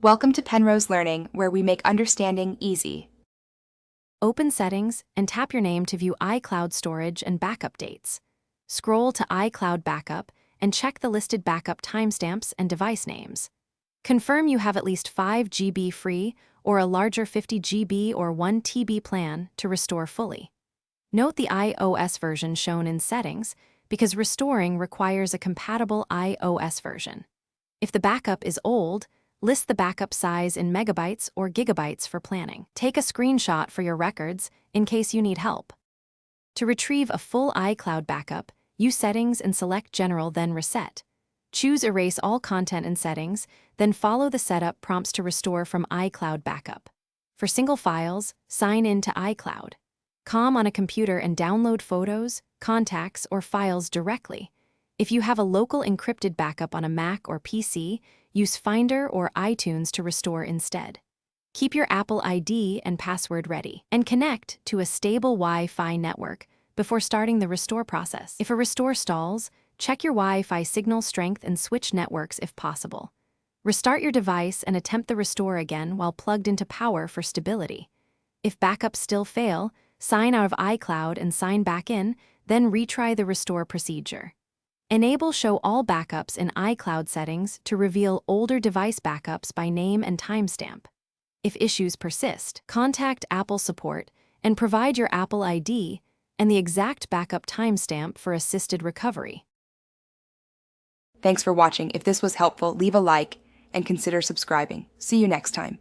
Welcome to Penrose Learning, where we make understanding easy. Open Settings and tap your name to view iCloud storage and backup dates. Scroll to iCloud Backup and check the listed backup timestamps and device names. Confirm you have at least 5 GB free or a larger 50 GB or 1 TB plan to restore fully. Note the iOS version shown in Settings because restoring requires a compatible iOS version. If the backup is old, list the backup size in megabytes or gigabytes for planning. Take a screenshot for your records in case you need help. To retrieve a full iCloud backup, use Settings and select General, then Reset. Choose Erase all content in Settings, then follow the setup prompts to restore from iCloud Backup. For single files, sign in to iCloud. Com on a computer and download photos, contacts, or files directly. If you have a local encrypted backup on a Mac or PC, use Finder or iTunes to restore instead. Keep your Apple ID and password ready, and connect to a stable Wi-Fi network before starting the restore process. If a restore stalls, check your Wi-Fi signal strength and switch networks if possible. Restart your device and attempt the restore again while plugged into power for stability. If backups still fail, sign out of iCloud and sign back in, then retry the restore procedure. Enable Show All Backups in iCloud settings to reveal older device backups by name and timestamp. If issues persist, contact Apple support and provide your Apple ID and the exact backup timestamp for assisted recovery. Thanks for watching. If this was helpful, leave a like and consider subscribing. See you next time.